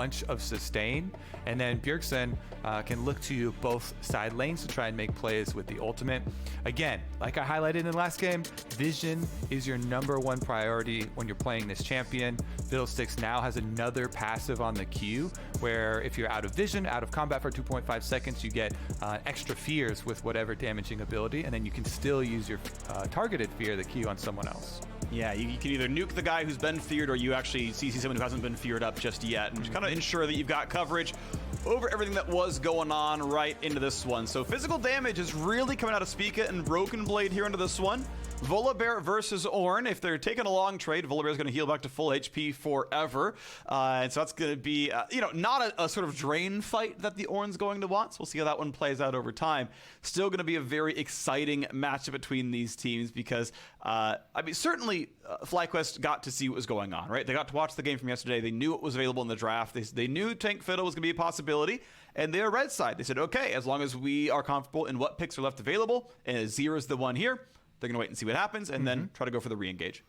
bunch of sustain, and then Bjergsen can look to both side lanes to try and make plays with the ultimate. Again, like I highlighted in the last game, vision is your #1 priority when you're playing this champion. Fiddlesticks now has another passive on the Q, where if you're out of vision, out of combat for 2.5 seconds, you get extra fears with whatever damaging ability, and then you can still use your targeted fear, the Q, on someone else. Yeah, you can either nuke the guy who's been feared, or you actually CC someone who hasn't been feared up just yet, and just kind of ensure that you've got coverage over everything that was going on right into this one. So physical damage is really coming out of Spica and Broken Blade here into this one. Volibear versus Ornn. If they're taking a long trade, Volibear is going to heal back to full HP forever. And so that's going to be, not a sort of drain fight that the Ornn's going to want. So we'll see how that one plays out over time. Still going to be a very exciting matchup between these teams because, certainly FlyQuest got to see what was going on, right? They got to watch the game from yesterday. They knew it was available in the draft. They knew Tank Fiddle was going to be a possibility. And they're red side. They said, okay, as long as we are comfortable in what picks are left available, and Azir is the one here, they're going to wait and see what happens, and then try to go for the re-engage.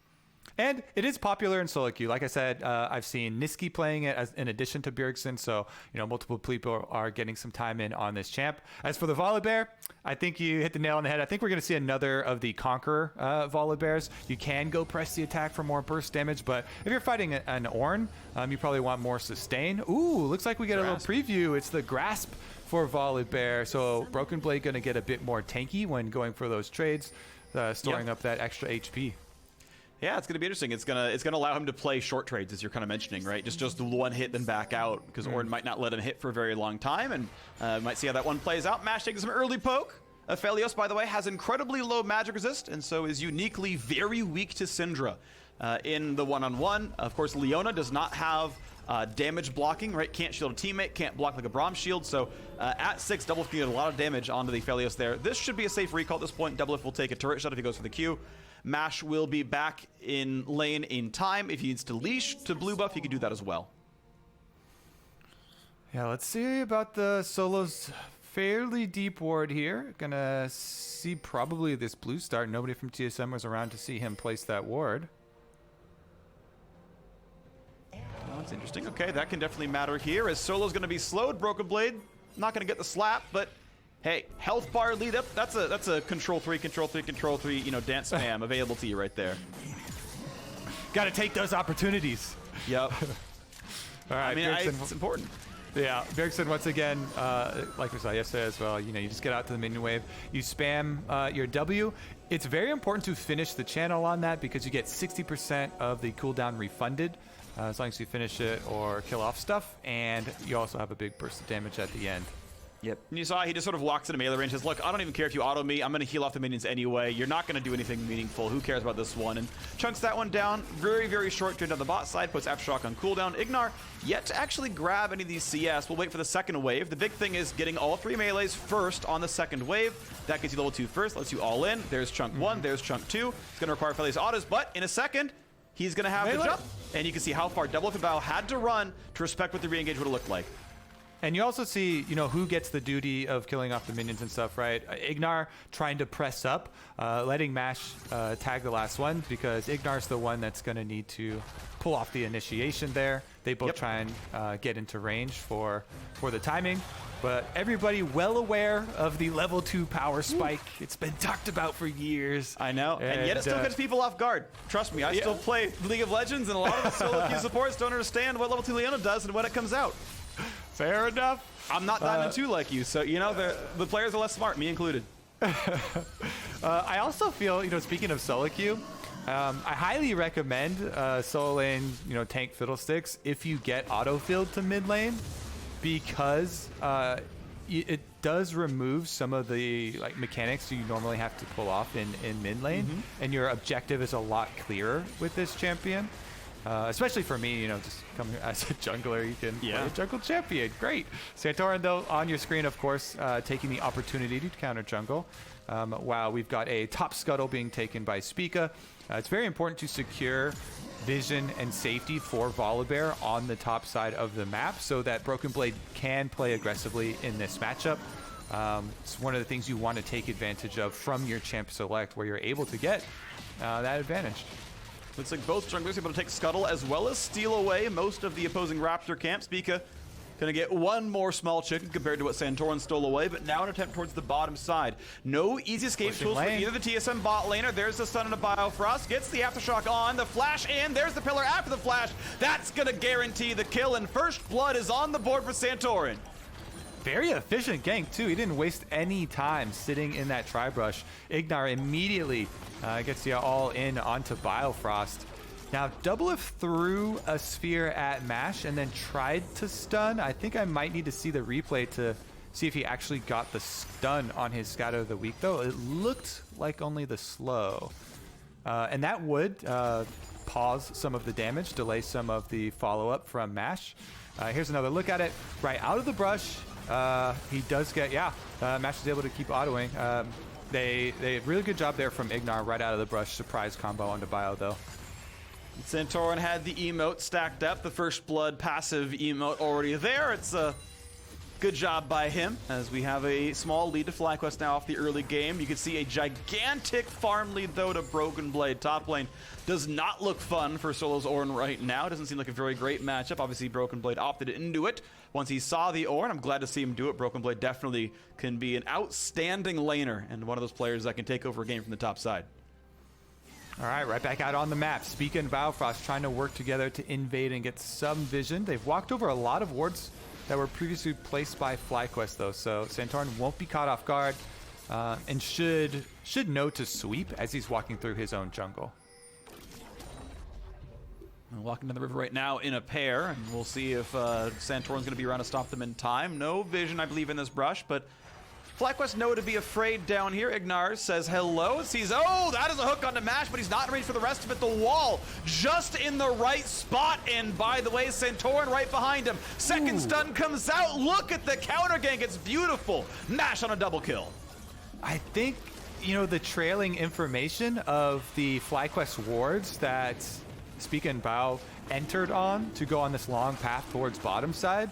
And it is popular in solo queue. Like I said, I've seen Niski playing it in addition to Bjergsen, so multiple people are getting some time in on this champ. As for the Volibear, I think you hit the nail on the head. I think we're going to see another of the Conqueror Volibears. You can go press the attack for more burst damage, but if you're fighting an Ornn, you probably want more sustain. Ooh, looks like we get a little preview. It's the Grasp for Volibear, so Broken Blade going to get a bit more tanky when going for those trades. Storing up that extra HP. Yeah, it's going to be interesting. It's going to allow him to play short trades, as you're kind of mentioning, right? Just one hit, then back out, because Ornn might not let him hit for a very long time, and might see how that one plays out. Mash taking some early poke. Aphelios, by the way, has incredibly low magic resist, and so is uniquely very weak to Syndra in the one-on-one. Of course, Leona does not have damage blocking, right? Can't shield a teammate, can't block like a Braum shield, so at 6, Doublelift can get a lot of damage onto the Aphelios there. This should be a safe recall at this point. Doublelift will take a turret shot if he goes for the Q. Mash will be back in lane in time. If he needs to leash to blue buff, he can do that as well. Yeah, let's see about the Solo's fairly deep ward here. Gonna see probably this blue start. Nobody from TSM was around to see him place that ward. Oh, that's interesting. Okay, that can definitely matter here, as Solo's going to be slowed. Broken Blade not going to get the slap, but hey, health bar lead up. That's a control 3, control 3, control 3, dance spam available to you right there. Got to take those opportunities. Yep. All right, it's important. Yeah, Bjergsen once again, like we saw yesterday as well, you just get out to the minion wave, you spam your W. It's very important to finish the channel on that because you get 60% of the cooldown refunded as long as you finish it or kill off stuff, and you also have a big burst of damage at the end. Yep. And you saw he just sort of walks into melee range and says, look, I don't even care if you auto me. I'm going to heal off the minions anyway. You're not going to do anything meaningful. Who cares about this one? And chunks that one down. Very, very short turn down the bot side. Puts Aftershock on cooldown. IgNar yet to actually grab any of these CS. We'll wait for the second wave. The big thing is getting all 3 melees first on the second wave. That gets you level 2 first. Lets you all in. There's chunk 1. There's chunk 2. It's going to require Aphelios autos, but in a second, he's going to have to jump. And you can see how far Doublelift and Bao had to run to respect what the re-engage would have looked like. And you also see, who gets the duty of killing off the minions and stuff, right? IgNar trying to press up, letting Mash tag the last one, because IgNar's the one that's going to need to pull off the initiation there. They both try and get into range for the timing. But everybody well aware of the level 2 power spike. It's been talked about for years. I know, and yet it still gets people off guard. Trust me, I still play League of Legends, and a lot of the solo queue supports don't understand what level 2 Leona does and when it comes out. Fair enough. I'm not Diamond 2 like you, so, the players are less smart, me included. I also feel, speaking of solo queue, I highly recommend solo lane, tank Fiddlesticks if you get autofilled to mid lane, because it does remove some of the mechanics you normally have to pull off in mid lane, and your objective is a lot clearer with this champion. Especially for me, just coming as a jungler, you can play a jungle champion. Great. Santorin, though, on your screen, of course, taking the opportunity to counter jungle. While we've got a top scuttle being taken by Spica. It's very important to secure vision and safety for Volibear on the top side of the map so that Broken Blade can play aggressively in this matchup. It's one of the things you want to take advantage of from your champ select, where you're able to get that advantage. Looks like both junglers able to take Scuttle as well as steal away most of the opposing Raptor camp. Spica gonna get one more small chicken compared to what Santorin stole away, but now an attempt towards the bottom side. No easy escape tools for either the TSM bot laner. There's the stun and a Biofrost. Gets the Aftershock on. The flash in. There's the pillar after the flash. That's gonna guarantee the kill, and first blood is on the board for Santorin. Very efficient gank, too. He didn't waste any time sitting in that tri-brush. IgNar immediately gets you all in onto Biofrost. Now, Doublelift threw a sphere at Mash and then tried to stun. I think I might need to see the replay to see if he actually got the stun on his Scatter of the Week, though. It looked like only the slow. And that would pause some of the damage, delay some of the follow-up from Mash. Here's another look at it. Right out of the brush, he does get, Mash is able to keep autoing. They did a really good job there from IgNar right out of the brush. Surprise combo onto Bio, though. Santorin had the emote stacked up, the first blood passive emote already there. It's a good job by him as we have a small lead to FlyQuest now off the early game. You can see a gigantic farm lead though to Broken Blade. Top lane does not look fun for Solo's Ornn right now. Doesn't seem like a very great matchup. Obviously Broken Blade opted into it once he saw the Ornn. I'm glad to see him do it. Broken Blade definitely can be an outstanding laner and one of those players that can take over a game from the top side. All right, right back out on the map. Spica and Biofrost trying to work together to invade and get some vision. They've walked over a lot of wards that were previously placed by FlyQuest, though, so Santorin won't be caught off guard and should know to sweep as he's walking through his own jungle. We're walking down the river right now in a pair, and we'll see if Santorin's going to be around to stop them in time. No vision, I believe, in this brush, but FlyQuest know to be afraid down here. IgNar says hello, sees, oh, that is a hook onto Mash, but he's not ready for the rest of it. The wall just in the right spot, and by the way, Santorin right behind him. Second stun comes out. Look at the counter gank. It's beautiful. Mash on a double kill. I think, you know, the trailing information of the FlyQuest wards that Spica and Bao entered on to go on this long path towards bottom side,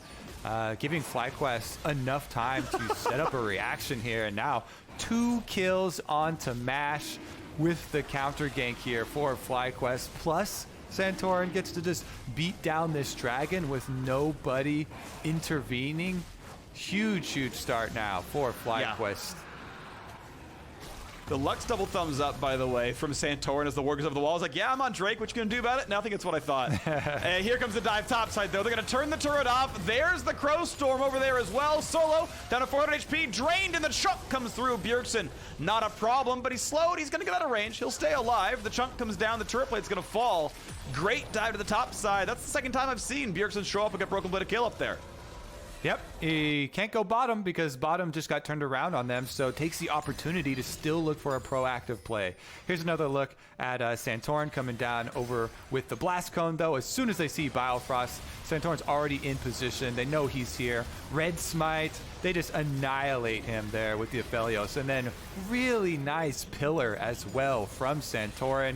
giving FlyQuest enough time to set up a reaction here. And now 2 kills onto Mash with the counter gank here for FlyQuest. Plus, Santorin gets to just beat down this dragon with nobody intervening. Huge start now for FlyQuest. Yeah. The Lux double thumbs up, by the way, from Santorin as the war goes over the wall. He's like, yeah, I'm on Drake. What you gonna do about it? Nothing. It's what I thought. And here comes the dive topside, though. They're gonna turn the turret off. There's the Crow Storm over there as well. Solo down to 400 HP, drained, and the chunk comes through. Bjergsen, not a problem, but he's slowed. He's gonna get out of range. He'll stay alive. The chunk comes down. The turret plate's gonna fall. Great dive to the top side. That's the second time I've seen Bjergsen show up and get Broken Blade a kill up there. Yep, he can't go bottom because bottom just got turned around on them, so takes the opportunity to still look for a proactive play. Here's another look at Santorin coming down over with the Blast Cone, though. As soon as they see Biofrost, Santorin's already in position. They know he's here. Red Smite, they just annihilate him there with the Aphelios. And then really nice pillar as well from Santorin.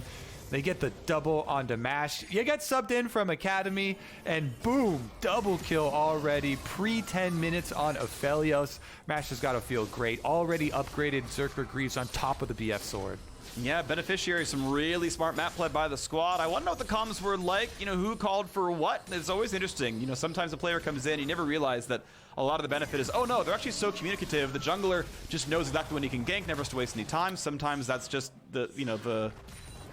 They get the double onto Mash. You get subbed in from Academy, and boom, double kill already. Pre-10 minutes on Aphelios. Mash has got to feel great. Already upgraded Zerker Greaves on top of the BF sword. Yeah, beneficiary, some really smart map play by the squad. I want to know what the comms were like, you know, who called for what. It's always interesting. You know, sometimes a player comes in, you never realize that a lot of the benefit is, oh no, they're actually so communicative. The jungler just knows exactly when he can gank, never has to waste any time. Sometimes that's just the, you know, the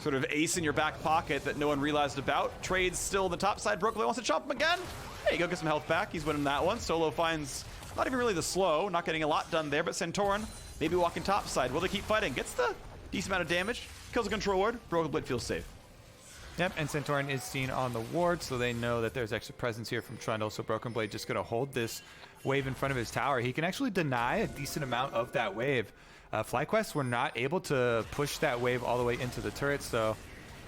sort of ace in your back pocket that no one realized about. Trades still on the top side. Broken Blade wants to chop him again. There you go, get some health back. He's winning that one. Solo finds not even really the slow, not getting a lot done there, but Santorin maybe walking top side. Will they keep fighting? Gets the decent amount of damage. Kills a control ward. Broken Blade feels safe. Yep, and Santorin is seen on the ward, so they know that there's extra presence here from Trundle, so Broken Blade just going to hold this wave in front of his tower. He can actually deny a decent amount of that wave. FlyQuest were not able to push that wave all the way into the turret, so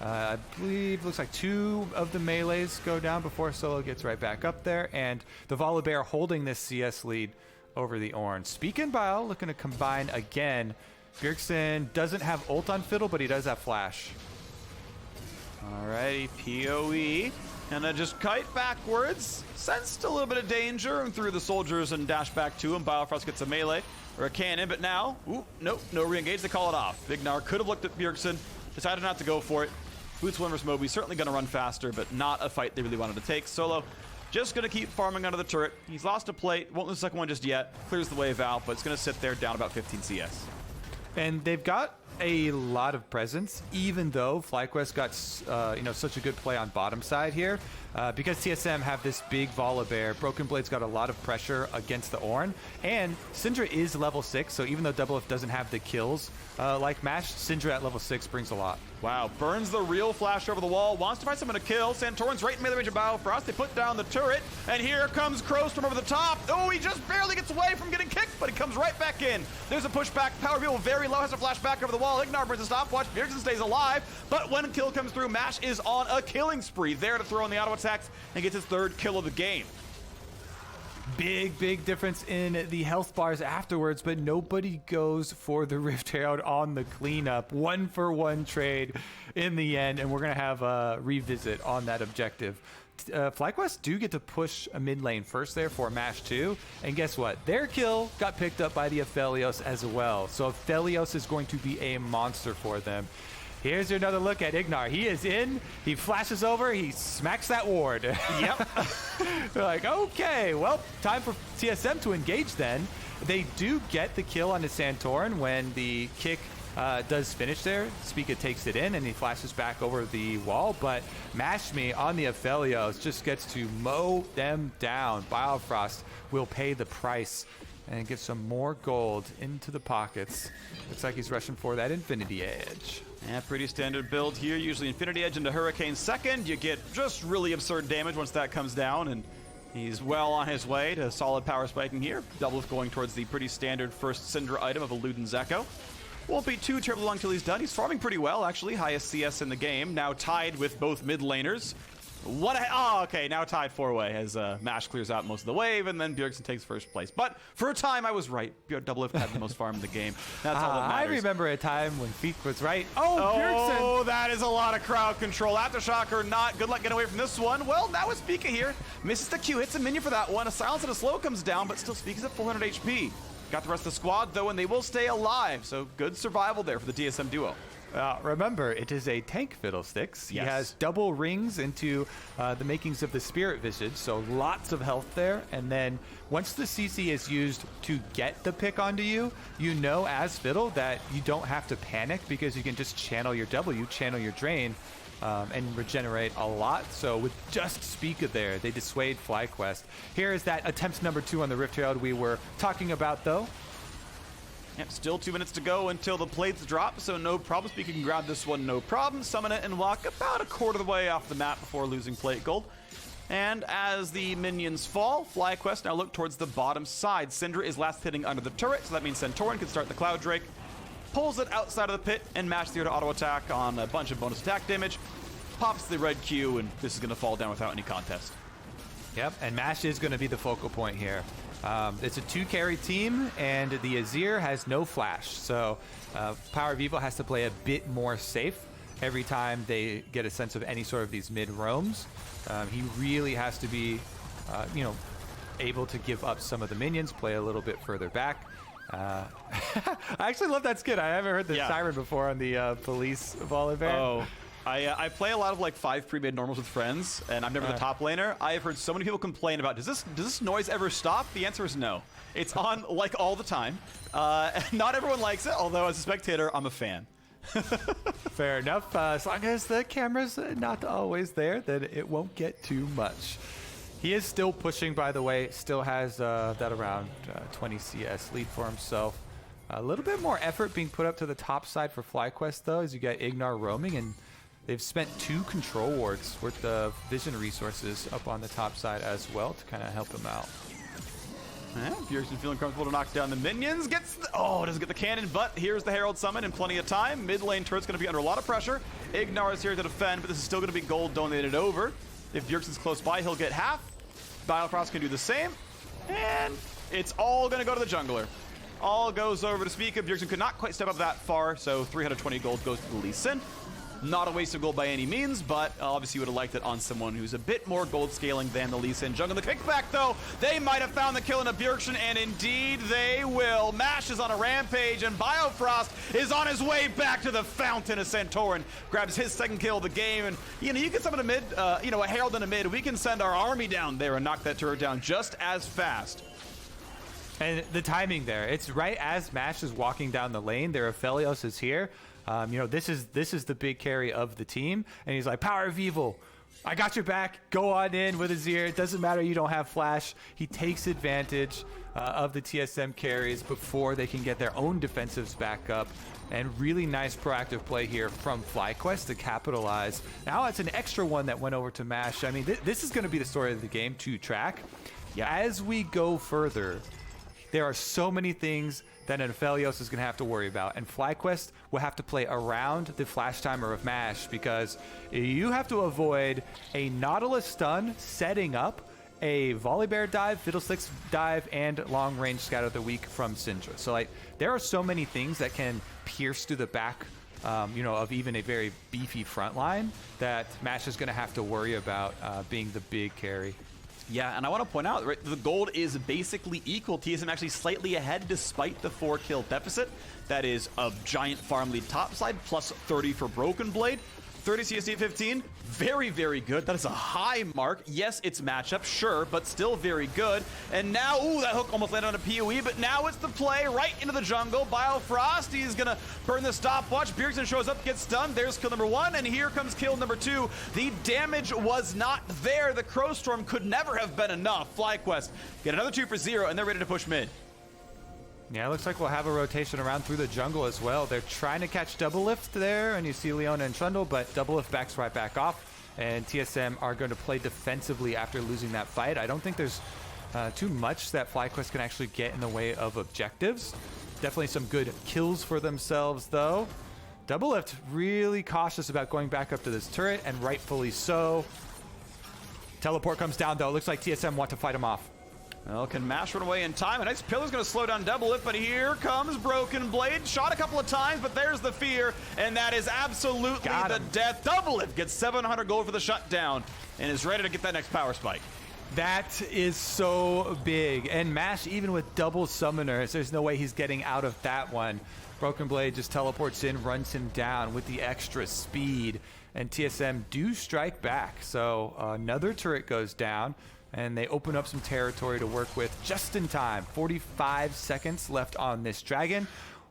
I believe looks like 2 of the melees go down before Solo gets right back up there, and the Volibear holding this CS lead over the Ornn. Spica and Bio looking to combine again. Bjergsen doesn't have ult on Fiddle, but he does have flash. Alrighty, PoE. And just kite backwards. Sensed a little bit of danger and threw the soldiers and dashed back to him. Biofrost gets a melee or a cannon, but now, nope, no re-engage. They call it off. IgNar could have looked at Bjergsen, decided not to go for it. Boots 1 versus Moby, certainly going to run faster, but not a fight they really wanted to take. Solo just going to keep farming under the turret. He's lost a plate, won't lose the second one just yet. Clears the wave out, but it's going to sit there down about 15 CS. And they've got a lot of presence, even though FlyQuest got such a good play on bottom side here. Because TSM have this big Volibear, Broken Blade's got a lot of pressure against the Ornn, and Syndra is level 6, so even though Doublelift doesn't have the kills like Mash, Syndra at level 6 brings a lot. Wow, burns the real flash over the wall, wants to find someone to kill. Santorin's right in melee range of Biofrost. They put down the turret, and here comes Crows from over the top. Oh, he just barely gets away from getting kicked, but he comes right back in. There's a pushback. PowerOfEvil very low, has a flash back over the wall. IgNar brings a stopwatch. Bjergsen stays alive, but when a kill comes through, Mash is on a killing spree, there to throw in the auto attacks and gets his 3rd kill of the game. Big difference in the health bars afterwards, but nobody goes for the Rift Herald on the cleanup. 1-for-1 trade in the end, and we're going to have a revisit on that objective. FlyQuest do get to push a mid lane first there for Mash 2, and guess what? Their kill got picked up by the Aphelios as well, so Aphelios is going to be a monster for them. Here's another look at IgNar. He is in, he flashes over, he smacks that ward. Yep. They're like, okay, well, time for TSM to engage then. They do get the kill on the Santorin when the kick does finish there. Spica takes it in and he flashes back over the wall, but Mash Me on the Aphelios just gets to mow them down. Biofrost will pay the price and get some more gold into the pockets. Looks like he's rushing for that Infinity Edge. Yeah, pretty standard build here. Usually Infinity Edge into Hurricane second. You get just really absurd damage once that comes down, and he's well on his way to solid power spiking here. Doublelift going towards the pretty standard first Syndra item of a Luden's Echo. Won't be too terribly long till he's done. He's farming pretty well, actually. Highest CS in the game. Now tied with both mid laners. Okay, now tied 4-way as Mash clears out most of the wave, and then Bjergsen takes first place. But for a time, I was right. Doublelift had the most farm in the game. That's all that matters. I remember a time when Feek was right. Bjergsen! Oh, that is a lot of crowd control. Aftershock or not, good luck getting away from this one. Well, now with Spica here. Misses the Q, hits a minion for that one. A silence and a slow comes down, but still Spica's at 400 HP. Got the rest of the squad, though, and they will stay alive. So good survival there for the TSM duo. Remember, it is a tank Fiddlesticks. He Yes. has double rings into the makings of the Spirit Visage, so lots of health there. And then once the CC is used to get the pick onto you, you know as Fiddle that you don't have to panic because you can just channel your W, channel your drain, and regenerate a lot. So with just Spica there, they dissuade FlyQuest. Here is that attempt number 2 on the Rift Herald we were talking about, though. Yep, still 2 minutes to go until the plates drop, so no problem. Spica can grab this one, no problem. Summon it and walk about a quarter of the way off the map before losing plate gold. And as the minions fall, FlyQuest now look towards the bottom side. Syndra is last hitting under the turret, so that means Santorin can start the Cloud Drake. Pulls it outside of the pit and Mash the auto attack on a bunch of bonus attack damage. Pops the red Q, and this is going to fall down without any contest. Yep, and Mash is going to be the focal point here. It's a 2-carry team, and the Azir has no flash, so PowerOfEvil has to play a bit more safe every time they get a sense of any sort of these mid roams. He really has to be, able to give up some of the minions, play a little bit further back. I actually love that skin. I haven't heard the siren before on the police Volibear. Oh. I play a lot of like 5 pre-made normals with friends, and I'm never the top laner. I have heard so many people complain about, does this noise ever stop? The answer is no. It's on like all the time. Not everyone likes it, although as a spectator, I'm a fan. Fair enough. As long as the camera's not always there, then it won't get too much. He is still pushing, by the way. Still has that around 20 CS lead for himself. A little bit more effort being put up to the top side for FlyQuest, though, as you get IgNar roaming, and they've spent 2 control wards worth of vision resources up on the top side as well to kind of help him out. Yeah, Bjergsen feeling comfortable to knock down the minions. Doesn't get the cannon, but here's the Herald Summon in plenty of time. Mid lane turret's going to be under a lot of pressure. IgNar is here to defend, but this is still going to be gold donated over. If Bjergsen's close by, he'll get half. Biofrost can do the same. And it's all going to go to the jungler. All goes over to Spica. Bjergsen could not quite step up that far, so 320 gold goes to the Lee Sin. Not a waste of gold by any means, but obviously would have liked it on someone who's a bit more gold scaling than the Lee Sin jungle. The kickback, though, they might have found the kill in a Bjergsen, and indeed they will. Mash is on a rampage, and Biofrost is on his way back to the fountain as Santorin grabs his second kill of the game. And, you know, you can summon a mid, a Herald in a mid. We can send our army down there and knock that turret down just as fast. And the timing there, it's right as Mash is walking down the lane. Their Aphelios is here. This is the big carry of the team, and he's like, PowerOfEvil, I got your back. Go on in with Azir. It doesn't matter you don't have flash. He takes advantage of the TSM carries before they can get their own defensives back up. And really nice proactive play here from FlyQuest to capitalize. Now it's an extra one that went over to Mash. I mean, this is going to be the story of the game to track. Yeah. As we go further, there are so many things that an Aphelios is going to have to worry about, and FlyQuest will have to play around the flash timer of Mash, because you have to avoid a Nautilus stun setting up a Volibear dive, Fiddlesticks dive, and long range scatter of the week from Syndra. So like, there are so many things that can pierce through the back of even a very beefy front line that Mash is going to have to worry about being the big carry. Yeah, and I want to point out, right, the gold is basically equal. TSM actually slightly ahead despite the 4-kill deficit. That is a giant farm lead topside, plus 30 for Broken Blade. 30 CSD 15, very, very good. That is a high mark. Yes, it's matchup, sure, but still very good. And now, ooh, that hook almost landed on a PoE, but now it's the play right into the jungle. Biofrost, he's gonna burn the stopwatch. Bjergsen shows up, gets stunned. There's kill number 1, and here comes kill number 2. The damage was not there. The Crow Storm could never have been enough. FlyQuest get another 2 for 0, and they're ready to push mid. Yeah, it looks like we'll have a rotation around through the jungle as well. They're trying to catch Doublelift there, and you see Leona and Trundle, but Doublelift backs right back off, and TSM are going to play defensively after losing that fight. I don't think there's too much that FlyQuest can actually get in the way of objectives. Definitely some good kills for themselves, though. Doublelift really cautious about going back up to this turret, and rightfully so. Teleport comes down, though. It looks like TSM want to fight him off. Well, can Mash run away in time? A nice pillar's going to slow down Doublelift, but here comes Broken Blade. Shot a couple of times, but there's the fear, and that is absolutely the death. Doublelift gets 700 gold for the shutdown and is ready to get that next power spike. That is so big. And Mash, even with double summoners, there's no way he's getting out of that one. Broken Blade just teleports in, runs him down with the extra speed, and TSM do strike back. So another turret goes down, and they open up some territory to work with just in time. 45 seconds left on this dragon.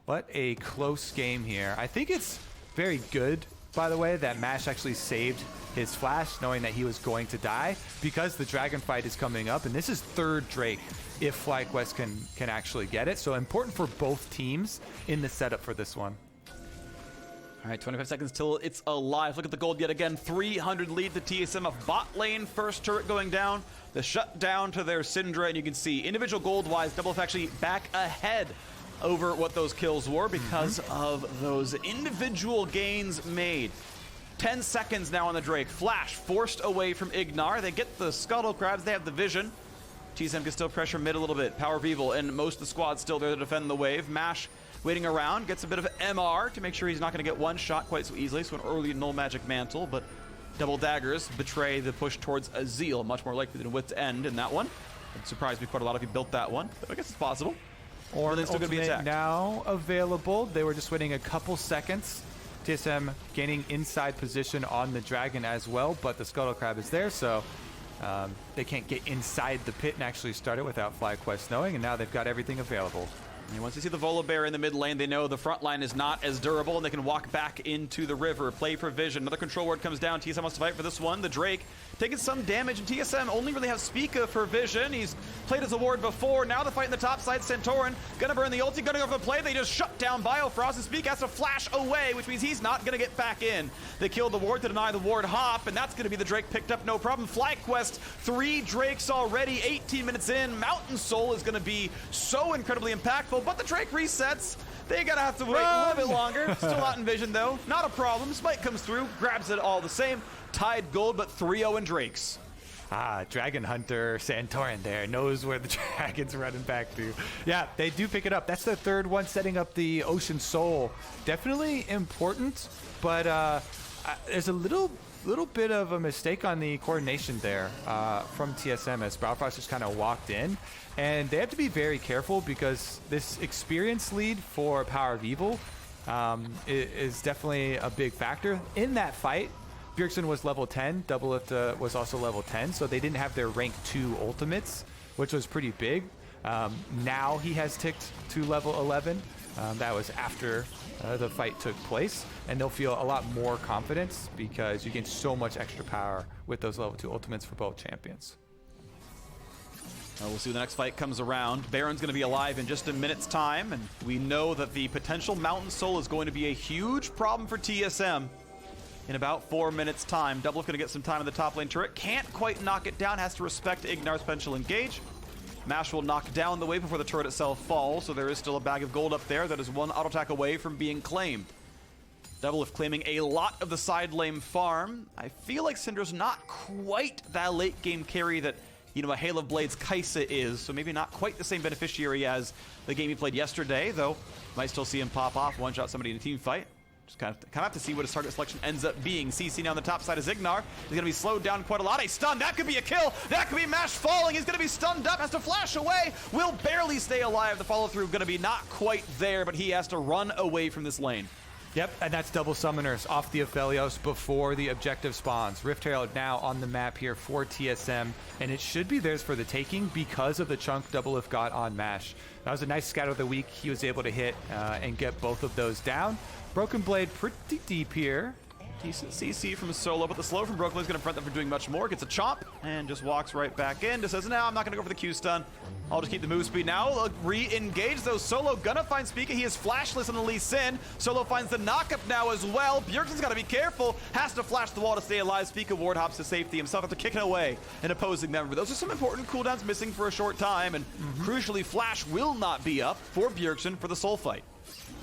What a close game here. I think it's very good, by the way, that Mash actually saved his flash, knowing that he was going to die, because the dragon fight is coming up, and this is third Drake if FlyQuest can actually get it. So important for both teams in the setup for this one. All right, 25 seconds till it's alive. Look at the gold yet again. 300 lead to TSM of bot lane. First turret going down. The shutdown to their Syndra, and you can see individual gold-wise, Doublelift actually back ahead over what those kills were because of those individual gains made. 10 seconds now on the Drake. Flash forced away from IgNar. They get the scuttle crabs. They have the vision. TSM can still pressure mid a little bit. PowerOfEvil and most of the squad still there to defend the wave. Mash waiting around, gets a bit of MR to make sure he's not going to get one shot quite so easily. So an early null magic mantle, but double daggers betray the push towards Azir. Much more likely than Wit's End in that one. It surprised me quite a lot if he built that one, but I guess it's possible. Or they're still going to be attacked. Now available. They were just waiting a couple seconds. TSM gaining inside position on the dragon as well, but the scuttle crab is there, so they can't get inside the pit and actually start it without FlyQuest knowing, and now they've got everything available. And once they see the Volibear in the mid lane, they know the front line is not as durable, and they can walk back into the river. Play for vision. Another control ward comes down. TSM wants to fight for this one. The Drake taking some damage, and TSM only really have Spica for vision. He's played as a ward before. Now the fight in the top side. Santorin gonna burn the ulti, gonna go for the play. They just shut down Biofrost, and Spica has to flash away, which means he's not gonna get back in. They killed the ward to deny the ward hop, and that's gonna be the Drake picked up, no problem. FlyQuest, 3 Drakes already, 18 minutes in. Mountain Soul is gonna be so incredibly impactful, but the Drake resets. They gotta have to wait a little bit longer. Still not in vision though. Not a problem. Spike comes through, grabs it all the same. Tied gold, but 3-0 in Drakes. Dragon Hunter Santorin there knows where the dragon's running back to. Yeah, they do pick it up. That's the third one, setting up the Ocean Soul. Definitely important, but there's a little bit of a mistake on the coordination there from TSM as Biofrost just kind of walked in. And they have to be very careful because this experience lead for PowerOfEvil is definitely a big factor. In that fight, Bjergsen was level 10, Doublelift was also level 10, so they didn't have their rank 2 ultimates, which was pretty big. Now he has ticked to level 11. That was after the fight took place, and they'll feel a lot more confidence because you gain so much extra power with those level 2 ultimates for both champions. We'll see when the next fight comes around. Baron's going to be alive in just a minute's time, and we know that the potential Mountain Soul is going to be a huge problem for TSM in about 4 minutes' time. Doublelift going to get some time in the top lane turret. Can't quite knock it down, has to respect IgNar's potential engage. Mash will knock down the wave before the turret itself falls, so there is still a bag of gold up there that is one auto attack away from being claimed. Doublelift claiming a lot of the side lane farm. I feel like Syndra's not quite that late game carry that, you know, a Hail of Blades Kaisa is, so maybe not quite the same beneficiary as the game he played yesterday, though might still see him pop off, one-shot somebody in a team fight. Just kind of have to see what his target selection ends up being. CC now on the top side of IgNar. He's going to be slowed down quite a lot. A stun, that could be a kill. That could be Mash falling. He's going to be stunned up, has to flash away. Will barely stay alive. The follow-through going to be not quite there, but he has to run away from this lane. Yep, and that's double summoners off the Aphelios before the objective spawns. Rift Herald now on the map here for TSM, and it should be theirs for the taking because of the chunk Doublelift got on Mash. That was a nice scatter of the week. He was able to hit and get both of those down. Broken Blade pretty deep here. Decent CC from Solo, but the slow from Broken Blade's going to prevent them from doing much more. Gets a chomp and just walks right back in. Just says, no, I'm not going to go for the Q stun. I'll just keep the move speed now. Re-engage though. Solo gonna find Spica. He is flashless on the Lee Sin. Solo finds the knockup now as well. Bjergsen's got to be careful. Has to flash the wall to stay alive. Spica ward hops to safety himself after kicking away an opposing member. Those are some important cooldowns missing for a short time, and crucially, Flash will not be up for Bjergsen for the soul fight.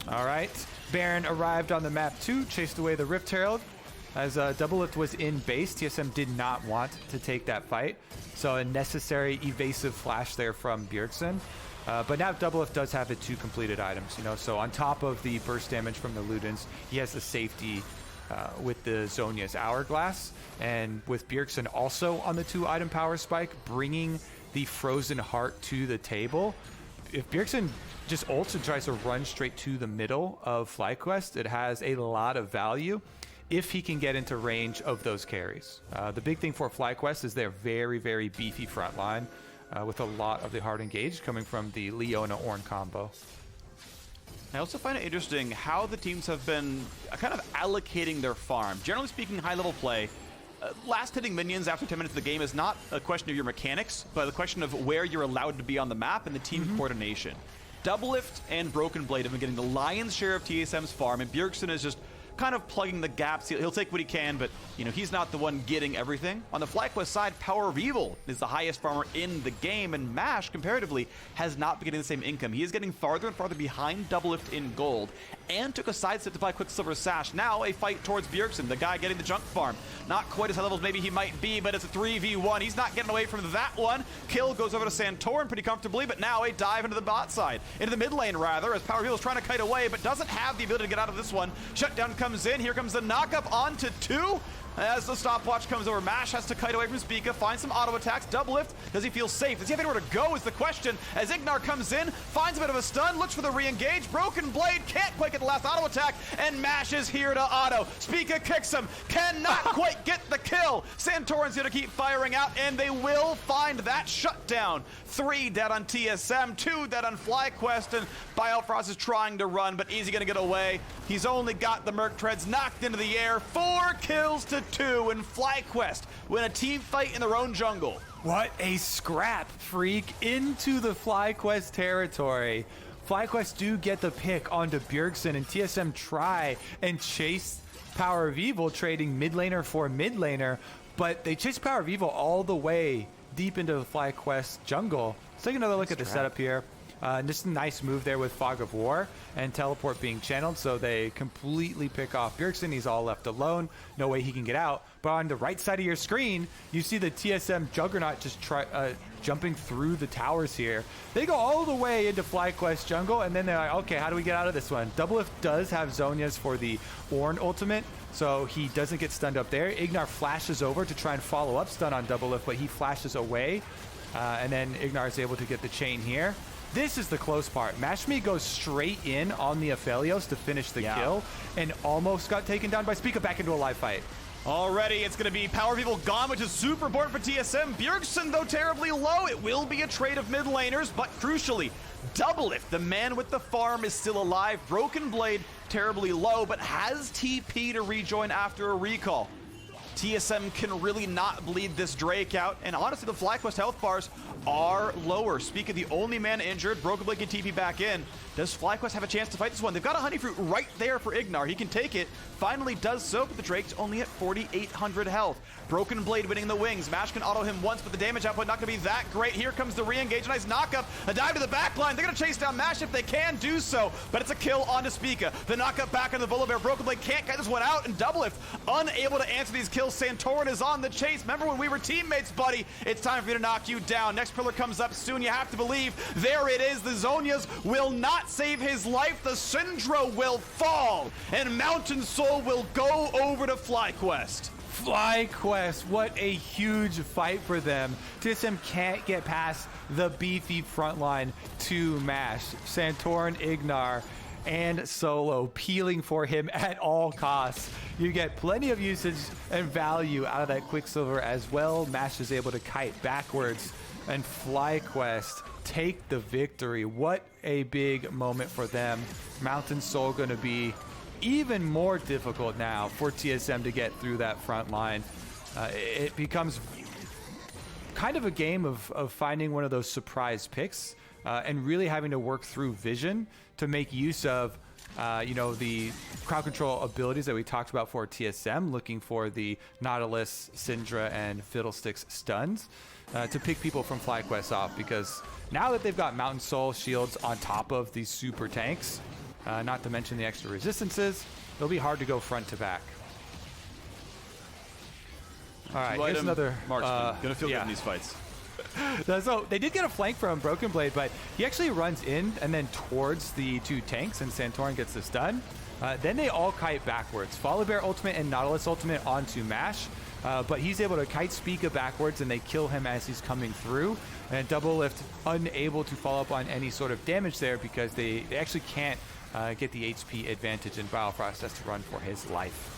All right. Baron arrived on the map too, chased away the Rift Herald. As Doublelift was in base, TSM did not want to take that fight. So a necessary evasive flash there from Bjergsen. But now Doublelift does have the 2 completed items, you know, so on top of the burst damage from the Ludens, he has the safety with the Zhonya's Hourglass. And with Bjergsen also on the 2 item power spike, bringing the Frozen Heart to the table. If Bjergsen just ults and tries to run straight to the middle of FlyQuest, it has a lot of value if he can get into range of those carries. The big thing for FlyQuest is their very, very beefy front line with a lot of the hard engage coming from the Leona Ornn combo. I also find it interesting how the teams have been kind of allocating their farm. Generally speaking, high-level play, last hitting minions after 10 minutes of the game is not a question of your mechanics, but a question of where you're allowed to be on the map and the team coordination. Doublelift and Broken Blade have been getting the lion's share of TSM's farm, and Bjergsen is just kind of plugging the gaps. He'll take what he can, but you know, he's not the one getting everything. On the FlyQuest side, PowerOfEvil is the highest farmer in the game, and Mash, comparatively, has not been getting the same income. He is getting farther and farther behind Doublelift in gold, and took a side step to buy Quicksilver Sash. Now a fight towards Bjergsen, the guy getting the junk farm. Not quite as high level as maybe he might be, but it's a 3v1. He's not getting away from that one. Kill goes over to Santorin pretty comfortably, but now a dive into the bot side. Into the mid lane, rather, as PowerOfEvil is trying to kite away, but doesn't have the ability to get out of this one. Shutdown comes in. Here comes the knockup onto 2. As the stopwatch comes over, Mash has to kite away from Spica, find some auto attacks. Doublelift, does he feel safe? Does he have anywhere to go is the question. As IgNar comes in, finds a bit of a stun, looks for the re-engage. Broken Blade can't quite get the last auto attack, and Mash is here to auto. Spica kicks him, cannot quite get the kill. Santorin's going to keep firing out, and they will find that shutdown. 3 dead on TSM, 2 dead on FlyQuest, and Biofrost is trying to run, but easy going to get away. He's only got the Merc Treads knocked into the air. 4 kills to 2, and FlyQuest win a team fight in their own jungle. What a scrap, Freak, into the FlyQuest territory. FlyQuest do get the pick onto Bjergsen, and TSM try and chase PowerOfEvil, trading mid laner for mid laner, but they chase PowerOfEvil all the way deep into the FlyQuest jungle. Let's take another look at the setup here. Just a nice move there with Fog of War and teleport being channeled, so they completely pick off Bjergsen. He's all left alone. No way he can get out. But on the right side of your screen, you see the TSM Juggernaut just jumping through the towers here. They go all the way into FlyQuest jungle, and then they're like, okay, how do we get out of this one? Doublelift does have Zhonya's for the Ornn ultimate, so he doesn't get stunned up there. IgNar flashes over to try and follow up stun on Doublelift, but he flashes away, and then IgNar is able to get the chain here. This is the close part. Mashmi goes straight in on the Aphelios to finish the kill, and almost got taken down by Spica back into a live fight. Already, it's going to be PowerOfEvil gone, which is super important for TSM. Bjergsen, though, terribly low. It will be a trade of mid laners, but crucially, Doublelift, the man with the farm, is still alive. Broken Blade, terribly low, but has TP to rejoin after a recall. TSM can really not bleed this Drake out, and honestly, the FlyQuest health bars are lower. Spica, the only man injured. Broken Blade can TP back in. Does FlyQuest have a chance to fight this one? They've got a Honey Fruit right there for IgNar. He can take it. Finally does so, but the Drake's only at 4,800 health. Broken Blade winning the wings. Mash can auto him once, but the damage output not going to be that great. Here comes the re-engage. Nice knock-up. A dive to the back line. They're going to chase down Mash if they can do so, but it's a kill onto Spica. The knock-up back on the Volibear. Broken Blade can't get this one out, and Doublelift unable to answer these kills. Santorin is on the chase. Remember when we were teammates, buddy? It's time for me to knock you down. Next pillar comes up soon. You have to believe. There it is. The Zhonya's will not save his life. The Syndra will fall, and Mountain Soul will go over to FlyQuest. FlyQuest, what a huge fight for them. TSM can't get past the beefy front line to Mash. Santorin, IgNar, and Solo peeling for him at all costs. You get plenty of usage and value out of that Quicksilver as well. Mash is able to kite backwards, and FlyQuest take the victory. What a big moment for them. Mountain Soul going to be even more difficult now for TSM to get through that front line. It becomes kind of a game of finding one of those surprise picks and really having to work through vision to make use of the crowd control abilities that we talked about for TSM, looking for the Nautilus, Syndra, and Fiddlesticks stuns to pick people from FlyQuest off, because now that they've got Mountain Soul shields on top of these super tanks, not to mention the extra resistances, it'll be hard to go front to back. All right, here's another marksman. Gonna feel good in these fights. So they did get a flank from Broken Blade, but he actually runs in and then towards the two tanks, and Santorin gets the stun. Then they all kite backwards. Volibear ultimate and Nautilus ultimate onto Mash, but he's able to kite Spica backwards, and they kill him as he's coming through. And Doublelift unable to follow up on any sort of damage there because they actually can't get the HP advantage, and Biofrost has to run for his life.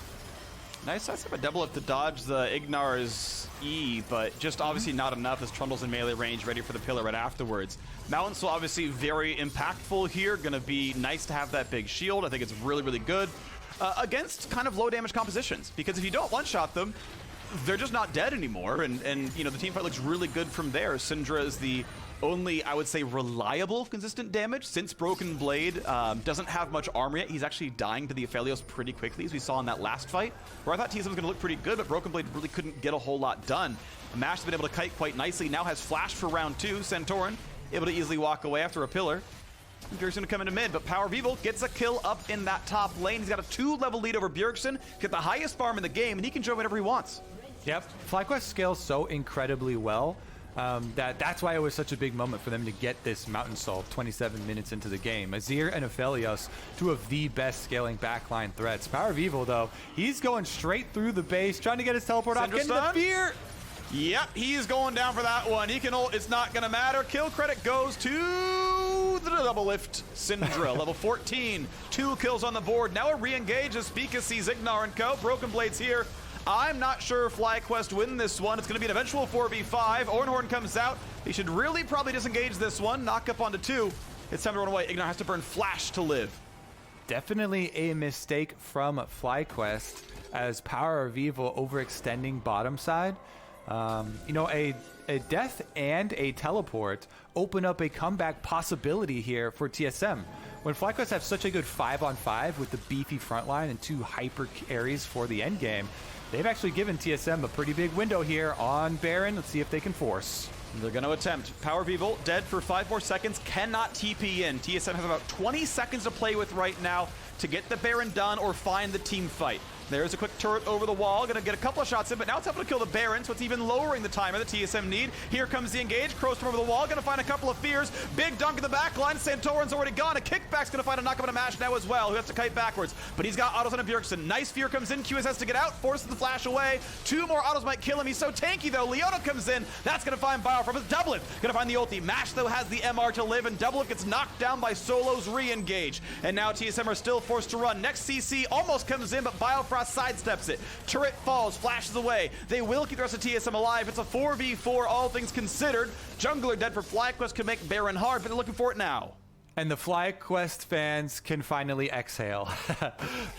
Nice size of a Doublelift to dodge the IgNar's E, but just obviously not enough as Trundle's in melee range, ready for the pillar right afterwards. Mountain Soul obviously very impactful here. Going to be nice to have that big shield. I think it's really, really good against kind of low damage compositions, because if you don't one-shot them, they're just not dead anymore, and you know, the team fight looks really good from there. Syndra is the only, I would say, reliable consistent damage, since Broken Blade doesn't have much armor yet. He's actually dying to the Aphelios pretty quickly, as we saw in that last fight, where I thought TSM was going to look pretty good, but Broken Blade really couldn't get a whole lot done. Mash has been able to kite quite nicely, now has flash for round 2. Santorin able to easily walk away after a pillar. Bjergsen going to come into mid, but PowerOfEvil gets a kill up in that top lane. He's got a 2-level lead over Bjergsen, get the highest farm in the game, and he can join whenever he wants. Yep, FlyQuest scales so incredibly well that's why it was such a big moment for them to get this Mountain Soul 27 minutes into the game. Azir and Aphelios, two of the best scaling backline threats. PowerOfEvil, though, he's going straight through the base, trying to get his teleport off, getting the fear. Yep, he's going down for that one. He can ult, it's not going to matter. Kill credit goes to the Doublelift. Syndra, level 14. 2 kills on the board. Now a re-engage as Spica sees IgNar and co. Broken Blade's here. I'm not sure if FlyQuest win this one. It's going to be an eventual 4v5. Ornn comes out. He should really probably disengage this one. Knock up onto 2. It's time to run away. IgNar has to burn Flash to live. Definitely a mistake from FlyQuest, as PowerOfEvil overextending bottom side. A death and a teleport open up a comeback possibility here for TSM. When FlyQuest have such a good 5-on-5 with the beefy front line and 2 hyper carries for the end game, they've actually given TSM a pretty big window here on Baron. Let's see if they can force. They're going to attempt. PowerOfEvil dead for 5 more seconds, cannot TP in. TSM has about 20 seconds to play with right now to get the Baron done or find the team fight. There's a quick turret over the wall, gonna get a couple of shots in, but now it's able to kill the Baron, so it's even lowering the timer that TSM need. Here comes the engage, Crows from over the wall, gonna find a couple of fears. Big dunk in the back line, Santorin's already gone. A kickback's gonna find a knock up and a mash now as well, who has to kite backwards, but he's got autos on a Bjergsen. Nice fear comes in, QS has to get out, forces the flash away. 2 more autos might kill him, he's so tanky though. Leona comes in, that's gonna find Biofrost. Doublelift gonna find the ulti. Mash though has the MR to live, and Doublelift gets knocked down by Solo's re-engage. And now TSM are still forced to run. Next CC almost comes in, but Biofrost sidesteps it. Turret falls, flashes away. They will keep the rest of TSM alive. It's a 4v4, all things considered. Jungler dead for FlyQuest could make Baron hard, but they're looking for it now. And the FlyQuest fans can finally exhale.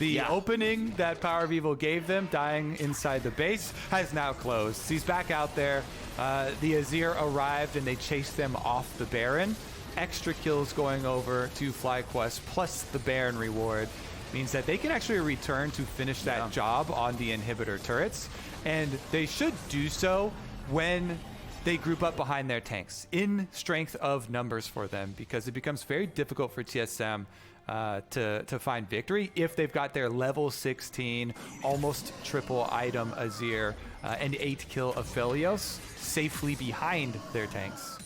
The opening that PowerOfEvil gave them, dying inside the base, has now closed. He's back out there. The Azir arrived and they chased them off the Baron. Extra kills going over to FlyQuest, plus the Baron reward, means that they can actually return to finish that job on the inhibitor turrets, and they should do so when they group up behind their tanks in strength of numbers for them, because it becomes very difficult for TSM to find victory if they've got their level 16 almost triple item Azir and 8 kill Aphelios safely behind their tanks.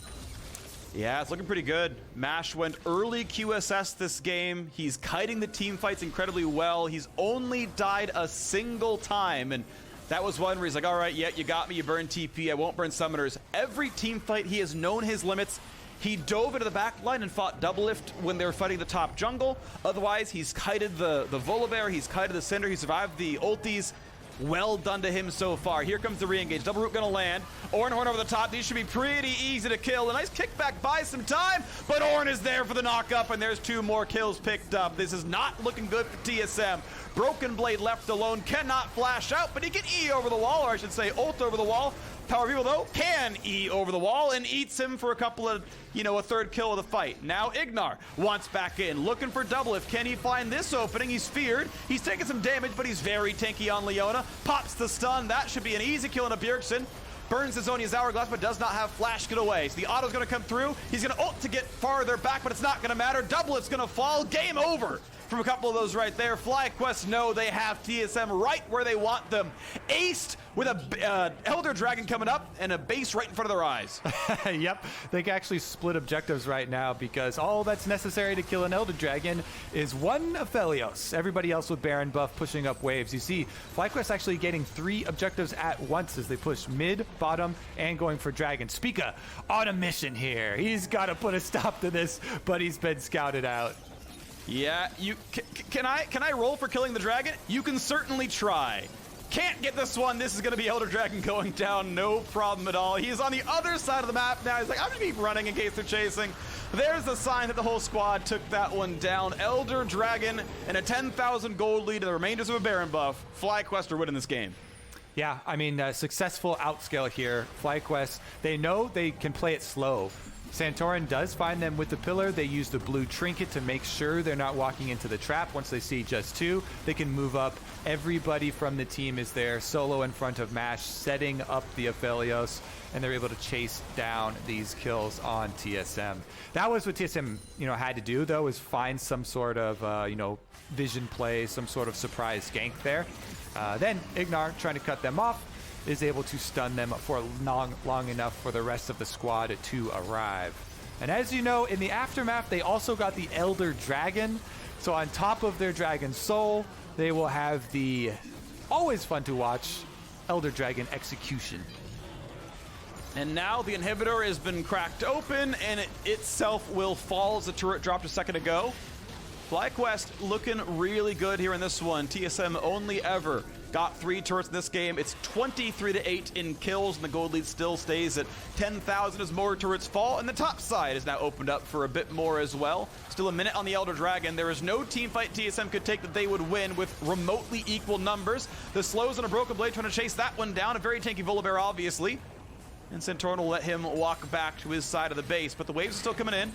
Yeah, it's looking pretty good. Mash went early QSS this game. He's kiting the team fights incredibly well. He's only died a single time, and that was one where he's like, all right, yeah, you got me, you burn TP, I won't burn summoners. Every team fight, he has known his limits. He dove into the back line and fought Doublelift when they were fighting the top jungle. Otherwise, he's kited the Volibear, he's kited the Syndra, he survived the ultis. Well done to him so far. Here comes the re-engage. Double root gonna land. Ornn over the top. These should be pretty easy to kill. A nice kickback buys some time, but Ornn is there for the knock-up, and there's 2 more kills picked up. This is not looking good for TSM. Broken Blade left alone, cannot flash out, but he can E over the wall, or I should say ult over the wall. PowerOfEvil, though, can E over the wall and eats him for a couple of, a 3rd kill of the fight. Now IgNar wants back in, looking for Doublelift. Can he find this opening? He's feared. He's taking some damage, but he's very tanky on Leona. Pops the stun. That should be an easy kill on a Bjergsen. Burns his Zonia's Hourglass, but does not have flash get away. So the auto's going to come through. He's going to ult to get farther back, but it's not going to matter. Doublelift's going to fall. Game over from a couple of those right there. FlyQuest know they have TSM right where they want them. Aced with a Elder Dragon coming up and a base right in front of their eyes. Yep, they can actually split objectives right now, because all that's necessary to kill an Elder Dragon is 1 Aphelios. Everybody else with Baron buff pushing up waves. You see FlyQuest actually getting 3 objectives at once as they push mid, bottom, and going for Dragon. Spica on a mission here. He's got to put a stop to this, but he's been scouted out. Yeah, can I roll for killing the dragon? You can certainly try. Can't get this one. This is going to be Elder Dragon going down, no problem at all. He's on the other side of the map now. He's like, I'm going to keep running in case they're chasing. There's the sign that the whole squad took that one down. Elder Dragon and a 10,000 gold lead to the remainders of a Baron buff. FlyQuest are winning this game. Yeah, I mean, successful outscale here. FlyQuest, they know they can play it slow. Santorin does find them with the pillar. They use the blue trinket to make sure they're not walking into the trap. Once they see just 2, they can move up. Everybody from the team is there, solo in front of Mash, setting up the Aphelios, and they're able to chase down these kills on TSM. That was what TSM, had to do, though, is find some sort of, vision play, some sort of surprise gank there. Then IgNar, trying to cut them off, is able to stun them for long enough for the rest of the squad to arrive. And as you know, in the aftermath, they also got the Elder Dragon. So on top of their Dragon Soul, they will have the always fun to watch Elder Dragon Execution. And now the inhibitor has been cracked open, and it itself will fall as the turret dropped a second ago. FlyQuest looking really good here in this one. TSM only ever got 3 turrets in this game. It's 23-8 in kills, and the gold lead still stays at 10,000 as more turrets fall, and the top side is now opened up for a bit more as well. Still a minute on the Elder Dragon. There is no team fight TSM could take that they would win with remotely equal numbers. The slows on a Broken Blade trying to chase that one down. A very tanky Volibear, obviously. And Santorin will let him walk back to his side of the base, but the waves are still coming in.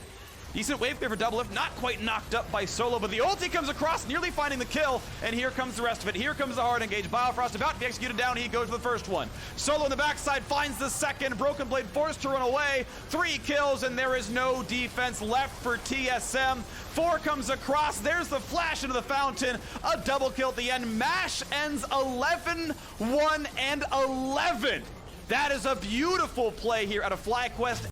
Decent wave clear for Doublelift, not quite knocked up by Solo, but the ulti comes across, nearly finding the kill, and here comes the rest of it. Here comes the hard engage. Biofrost about to be executed down. He goes for the first one. Solo on the backside finds the second. Broken Blade forced to run away. 3 kills, and there is no defense left for TSM. 4 comes across. There's the flash into the fountain. A double kill at the end. MASH ends 11, 1, and 11. That is a beautiful play here out of FlyQuest.